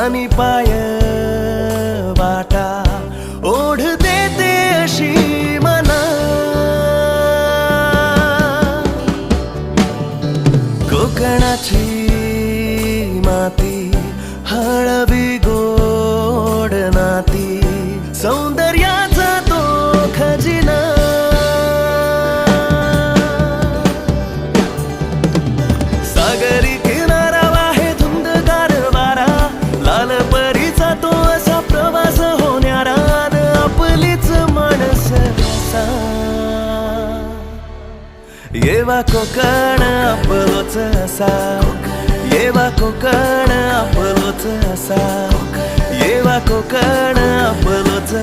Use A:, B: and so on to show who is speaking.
A: आणि पाय वाटा ओढ देते अशी मना. कोकणाची माती हळवी गोड नाती सौंदर्याचा तो खजिना. सागरी किनारा वाहे धुंदगार वारा लाल परीचा तो असा प्रवास होणारा आपलीच माणस असा. येवा कोकण आपलोच असा येवा कोकण आपलोच असा येवा कोकण आपलोच